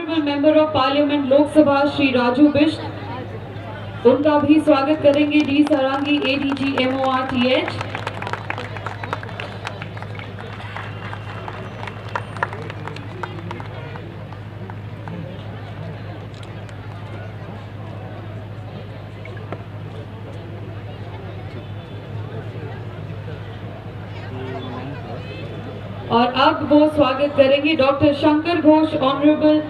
Honourable member of parliament Lok Sabha Shri Raju Bisht, उनका भी स्वागत करेंगे डी सारंगी ADG MORTH। और अब वो स्वागत करेंगे doctor Shankar Ghosh, honourable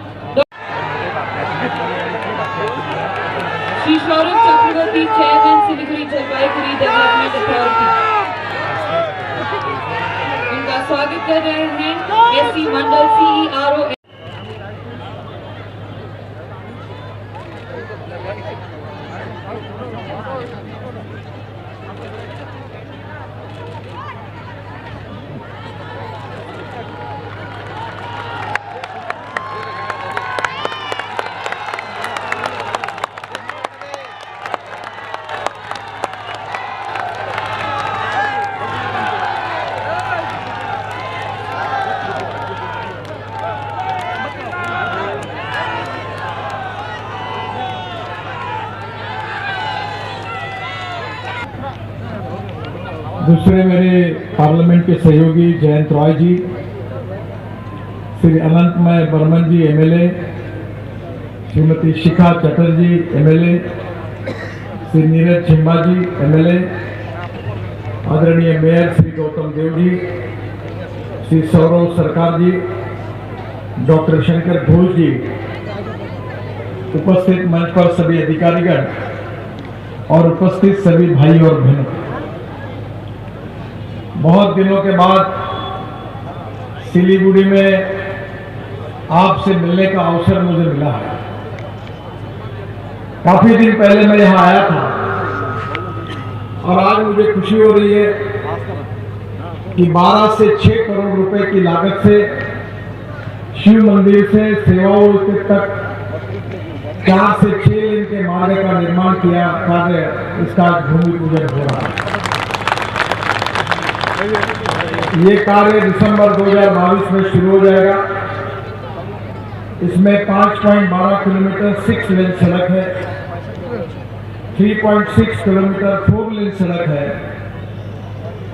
Shri Saurabh Chakraborty, chairman Siliguri Jalpaiguri development authority. उनका स्वागत कर रहे हैं SC मंडल CERO। दूसरे मेरे पार्लियामेंट के सहयोगी जयंत रॉय जी, श्री अनंतमय बर्मन जी MLA, श्रीमती शिखा चटर्जी MLA, श्री नीरज छिम्बा जी MLA, आदरणीय मेयर श्री गौतम देव जी, श्री सौरभ सरकार जी, डॉक्टर शंकर घोष जी, उपस्थित मंच पर सभी अधिकारीगण और उपस्थित सभी भाई और बहनों, बहुत दिनों के बाद सिलीगुड़ी में आपसे मिलने का अवसर मुझे मिला है। काफी दिन पहले मैं यहां आया था और आज मुझे खुशी हो रही है कि 12 से 6 करोड़ रुपए की लागत से शिव मंदिर से सेवाओं तक 4 से 6 लेन के मार्ग का निर्माण किया कार्य, इसका भूमि पूजन हो रहा है। ये कार्य दिसंबर 2022 में शुरू हो जाएगा। इसमें 5.12 किलोमीटर 6 लेन सड़क है, 3.6 किलोमीटर 4 लेन सड़क है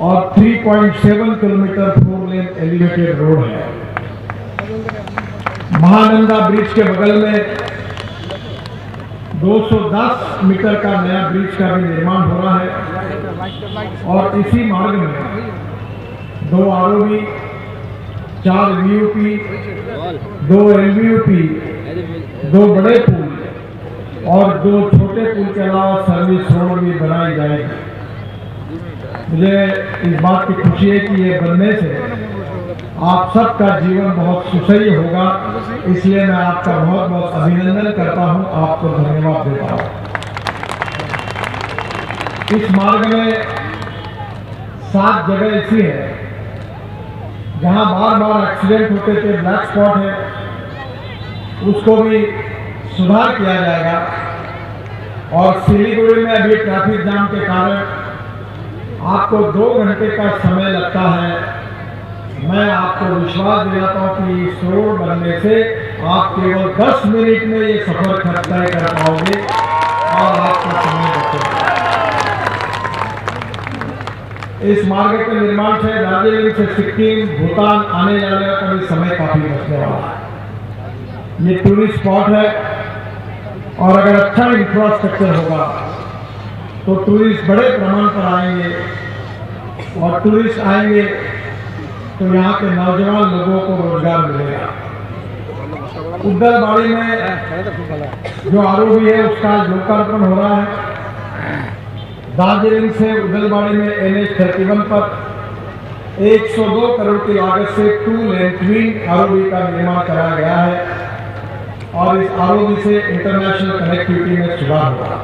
और 3.7 किलोमीटर 4 लेन एलिवेटेड रोड है। महानंदा ब्रिज के बगल में 210 मीटर का नया ब्रिज का भी निर्माण हो रहा है और इसी मार्ग में 2 ROV, 4 VUP, 2 LVUP, 2 बड़े पुल और 2 छोटे पुल के अलावा सर्विस रोड भी बनाई जाएगी। मुझे इस बात की खुशी है कि ये बनने से आप सबका जीवन बहुत सुसह्य होगा, इसलिए मैं आपका बहुत बहुत अभिनंदन करता हूं, आपको धन्यवाद देता हूं। इस मार्ग में 7 जगह ऐसी है जहां बार बार एक्सीडेंट होते थे, ब्लैक स्पॉट है, उसको भी सुधार किया जाएगा। और सिलीगुड़ी में अभी ट्रैफिक जाम के कारण आपको 2 घंटे का समय लगता है। मैं आपको विश्वास दिलाता हूं कि इस रोड बनने से आप केवल 10 मिनट में ये सफर तय कर पाओगे और आपका समय बचेगा। इस मार्ग के निर्माण से दार्जिलिंग से सिक्किम, भूटान आने जाने का भी समय काफी बचने वाला है। ये टूरिस्ट स्पॉट है और अगर अच्छा इंफ्रास्ट्रक्चर होगा तो टूरिस्ट बड़े प्रमाण पर आएंगे और टूरिस्ट आएंगे तो यहाँ के नौजवान लोगों को रोजगार मिलेगा। उद्दलबाड़ी में जो ROV है उसका लोकार्पण हो रहा है। दार्जिलिंग से उद्दलबाड़ी में NH31 पर 102 करोड़ की लागत से 2 लेन ट्विन ROV का निर्माण कराया गया है और इस ROV से इंटरनेशनल कनेक्टिविटी में सुधार होगा।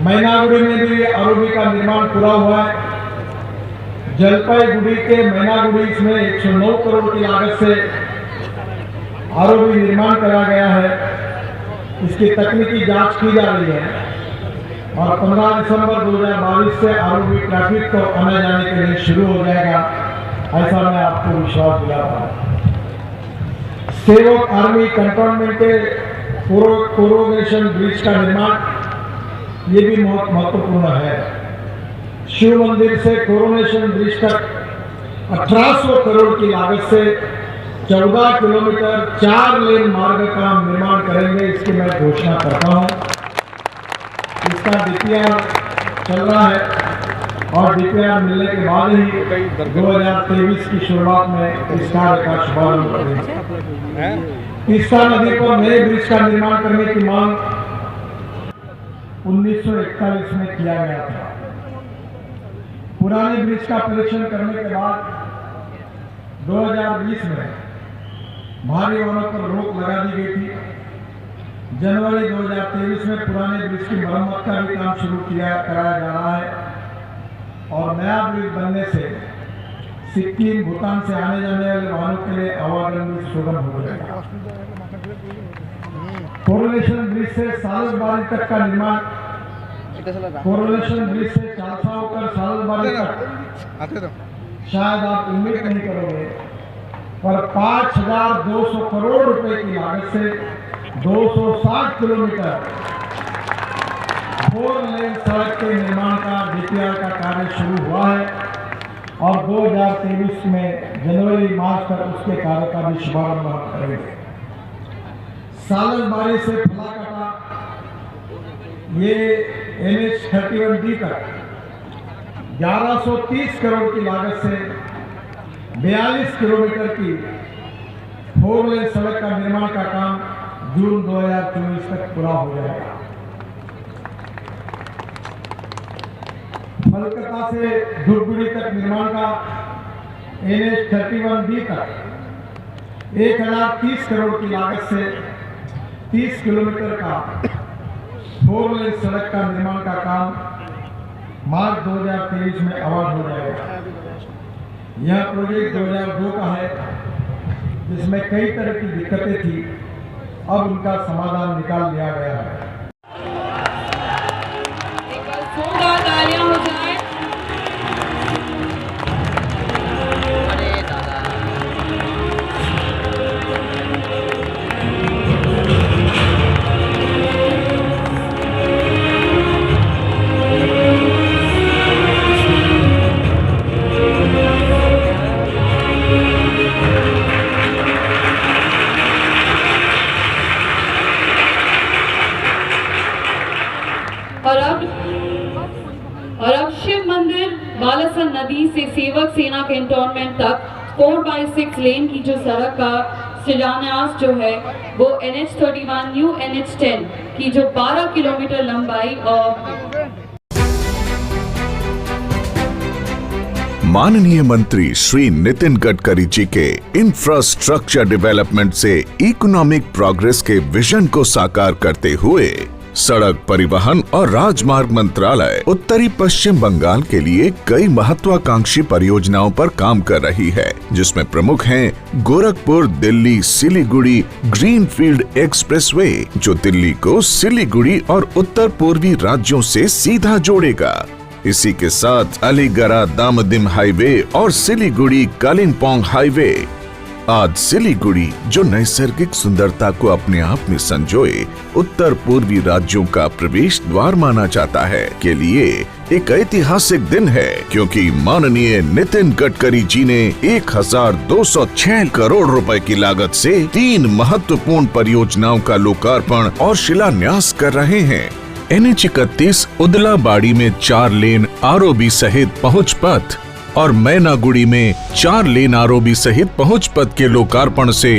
मैनागुड़ी में भी ROV का निर्माण पूरा हुआ है। जलपाईगुड़ी के मैनागुड़ी में 109 करोड़ की लागत से ROV निर्माण करा गया है। इसकी तकनीकी जांच की जा रही है और 15 दिसंबर 2022 से ROV ट्रैफिक को आने जाने के लिए शुरू हो जाएगा, ऐसा मैं आपको विश्वास दिलाता हूं। सेवक आर्मी कंटोनमेंट के कोरोनेशन ब्रिज का निर्माण ये भी बहुत महत्वपूर्ण है। शिव मंदिर से कोरोनेशन ब्रिज तक 1800 करोड़ की लागत से 14 किलोमीटर 4 लेन मार्ग का निर्माण करेंगे, इसकी मैं घोषणा करता हूं। इसका डीपीआर चल रहा है और डीपीआर मिलने के बाद ही 2023 की शुरुआत में इस कार्य का शुभारंभ करेंगे। तीस्ता नदी पर नए ब्रिज का निर्माण करने की मांग 1941 में किया गया था। पुराने ब्रिज का परीक्षण करने के बाद 2020 में भारी वाहनों पर रोक लगा दी गई थी। जनवरी 2023 में पुराने ब्रिज की मरम्मत का भी काम शुरू कराया जा रहा है और नया ब्रिज बनने से सिक्किम भूटान से आने जाने वाले वाहनों के लिए आवागमन भी सुगम हो जाएगा। कोरोनेशन ब्रिज से सालसबारी तक का निर्माण, कोरोनेशन ब्रिज से चालसा होकर सालसबारी तक शायद आप उम्मीद नहीं करोगे, पर 5200 करोड़ रुपए की लागत से 260 किलोमीटर 4 लेन सड़क के निर्माण का डीपीआर का कार्य शुरू हुआ है और 2023 में जनवरी मार्च तक उसके कार्य का भी शुभारंभ हम करेंगे। सालसबारी से फलाकाटा ये NH 31D तक 1130 करोड़ की लागत से 42 किलोमीटर की 4 लेन सड़क का निर्माण का काम जून 2024 तक पूरा हो जाएगा। फलकता से धूपगुड़ी तक निर्माण का NH 31D तक 1030 करोड़ की लागत से 30 किलोमीटर का 4 लेन सड़क का निर्माण का काम मार्च 2023 में अवार्ड हो जाएगा। यह प्रोजेक्ट 2002 का है, जिसमें कई तरह की दिक्कतें थी, अब उनका समाधान निकाल लिया गया है। तालियां हो जाए। और अब शिव मंदिर बालासन नदी से सेवक सेना कैंटोनमेंट तक 4/6 लेन की जो सड़क का शिलान्यास जो है वो NH 31 न्यू NH 10 की जो 12 किलोमीटर लंबाई और माननीय मंत्री श्री नितिन गडकरी जी के इंफ्रास्ट्रक्चर डेवलपमेंट से इकोनॉमिक प्रोग्रेस के विजन को साकार करते हुए सड़क परिवहन और राजमार्ग मंत्रालय उत्तरी पश्चिम बंगाल के लिए कई महत्वाकांक्षी परियोजनाओं पर काम कर रही है, जिसमें प्रमुख हैं गोरखपुर दिल्ली सिलीगुड़ी ग्रीनफील्ड एक्सप्रेसवे, जो दिल्ली को सिलीगुड़ी और उत्तर पूर्वी राज्यों से सीधा जोड़ेगा। इसी के साथ अलीगढ़ दामोदिम हाईवे और सिलीगुड़ी कालिम्पोंग हाईवे। आज सिलीगुड़ी, जो नैसर्गिक सुंदरता को अपने आप में संजोए उत्तर पूर्वी राज्यों का प्रवेश द्वार माना जाता है, के लिए एक ऐतिहासिक दिन है, क्योंकि माननीय नितिन गडकरी जी ने 1206 करोड़ रुपए की लागत से 3 महत्वपूर्ण परियोजनाओं का लोकार्पण और शिलान्यास कर रहे हैं। NH 31 उदलाबाड़ी में 4 लेन ROB सहित पहुंच पथ और मैनागुड़ी में 4 लेन ROB सहित पहुंच पथ के लोकार्पण से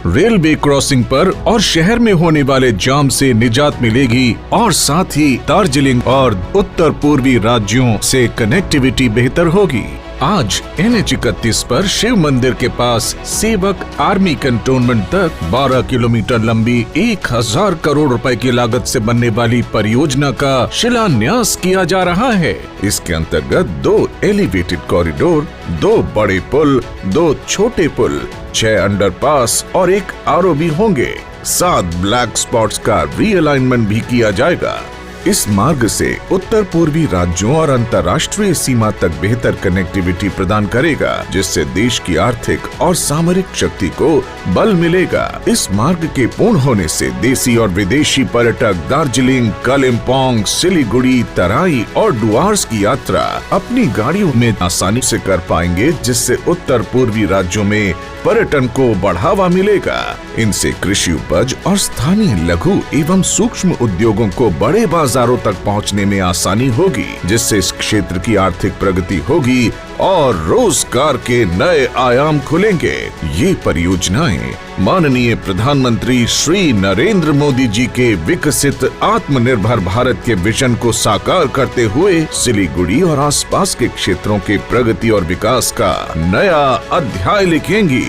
रेलवे क्रॉसिंग पर और शहर में होने वाले जाम से निजात मिलेगी और साथ ही दार्जिलिंग और उत्तर पूर्वी राज्यों से कनेक्टिविटी बेहतर होगी। आज NH 31 पर शिव मंदिर के पास सेवक आर्मी कंटोनमेंट तक 12 किलोमीटर लंबी 1000 करोड़ रुपए की लागत से बनने वाली परियोजना का शिलान्यास किया जा रहा है। इसके अंतर्गत 2 एलिवेटेड कॉरिडोर, 2 बड़े पुल, 2 छोटे पुल, 6 अंडरपास और 1 ROB होंगे। 7 ब्लैक स्पॉट्स का रीअलाइनमेंट भी किया जाएगा। इस मार्ग से उत्तर पूर्वी राज्यों और अंतर्राष्ट्रीय सीमा तक बेहतर कनेक्टिविटी प्रदान करेगा, जिससे देश की आर्थिक और सामरिक शक्ति को बल मिलेगा। इस मार्ग के पूर्ण होने से देशी और विदेशी पर्यटक दार्जिलिंग, कालिम्पोंग, सिलीगुड़ी, तराई और डुआर्स की यात्रा अपनी गाड़ियों में आसानी से कर पाएंगे, जिससे उत्तर पूर्वी राज्यों में पर्यटन को बढ़ावा मिलेगा। इनसे कृषि उपज और स्थानीय लघु एवं सूक्ष्म उद्योगों को बड़े बाजारों तक पहुंचने में आसानी होगी, जिससे इस क्षेत्र की आर्थिक प्रगति होगी और रोजगार के नए आयाम खुलेंगे। ये परियोजनाएं माननीय प्रधानमंत्री श्री नरेंद्र मोदी जी के विकसित आत्मनिर्भर भारत के विजन को साकार करते हुए सिलीगुड़ी और आसपास के क्षेत्रों के प्रगति और विकास का नया अध्याय लिखेंगी।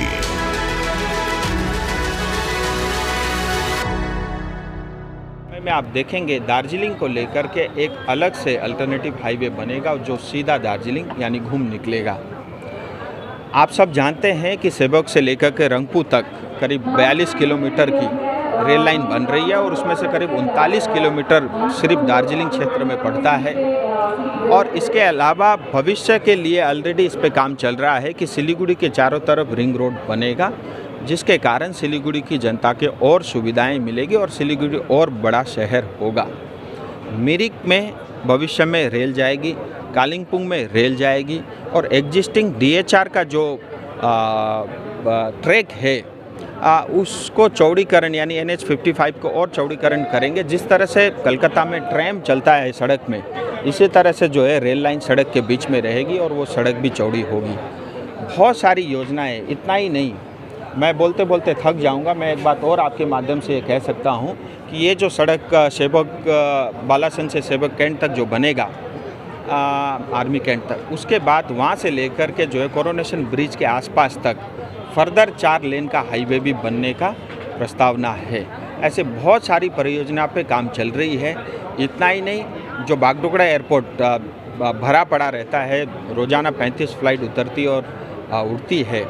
में आप देखेंगे दार्जिलिंग को लेकर के एक अलग से अल्टरनेटिव हाईवे बनेगा जो सीधा दार्जिलिंग यानी घूम निकलेगा। आप सब जानते हैं कि सेबक से लेकर के रंगपू तक करीब 42 किलोमीटर की रेल लाइन बन रही है और उसमें से करीब 39 किलोमीटर सिर्फ दार्जिलिंग क्षेत्र में पड़ता है। और इसके अलावा भविष्य के लिए ऑलरेडी इस पे काम चल रहा है कि सिलीगुड़ी के चारों तरफ रिंग रोड बनेगा, जिसके कारण सिलीगुड़ी की जनता के और सुविधाएं मिलेगी और सिलीगुड़ी और बड़ा शहर होगा। मिरिक में भविष्य में रेल जाएगी, कालिम्पोंग में रेल जाएगी और एग्जिस्टिंग DHR का जो ट्रैक है उसको चौड़ीकरण यानी NH 55 को और चौड़ीकरण करेंगे। जिस तरह से कलकत्ता में ट्रैम चलता है सड़क में, इसी तरह से जो है रेल लाइन सड़क के बीच में रहेगी और वो सड़क भी चौड़ी होगी। बहुत सारी योजनाएं, इतना ही नहीं, मैं बोलते बोलते थक जाऊंगा। मैं एक बात और आपके माध्यम से कह सकता हूं कि ये जो सड़क सेबक बालासन से सेबक कैंट तक जो बनेगा आर्मी कैंट तक, उसके बाद वहां से लेकर के जो है कोरोनेशन ब्रिज के आसपास तक फर्दर 4 लेन का हाईवे भी बनने का प्रस्तावना है। ऐसे बहुत सारी परियोजना पे काम चल रही है। इतना ही नहीं, जो बागडोगरा एयरपोर्ट भरा पड़ा रहता है, रोज़ाना 35 फ्लाइट उतरती और उड़ती है,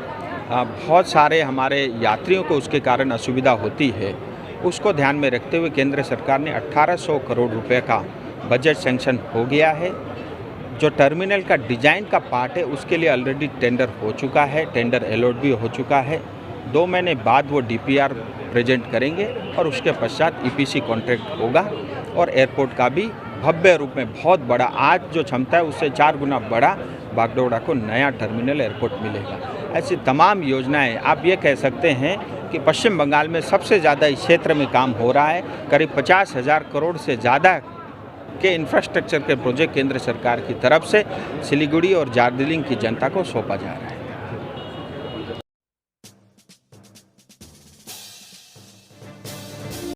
बहुत सारे हमारे यात्रियों को उसके कारण असुविधा होती है। उसको ध्यान में रखते हुए केंद्र सरकार ने 1800 करोड़ रुपए का बजट सैंक्शन हो गया है। जो टर्मिनल का डिज़ाइन का पार्ट है उसके लिए ऑलरेडी टेंडर हो चुका है, टेंडर अलॉट भी हो चुका है। 2 महीने बाद वो DPR प्रेजेंट करेंगे और उसके पश्चात EPC कॉन्ट्रैक्ट होगा और एयरपोर्ट का भी भव्य रूप में बहुत बड़ा, आज जो क्षमता है उससे 4 गुना बड़ा बागडोगरा को नया टर्मिनल एयरपोर्ट मिलेगा। ऐसी तमाम योजनाएं, आप ये कह सकते हैं कि पश्चिम बंगाल में सबसे ज़्यादा इस क्षेत्र में काम हो रहा है। करीब 50,000 करोड़ से ज़्यादा के इंफ्रास्ट्रक्चर के प्रोजेक्ट केंद्र सरकार की तरफ से सिलीगुड़ी और दार्जिलिंग की जनता को सौंपा जा रहा है।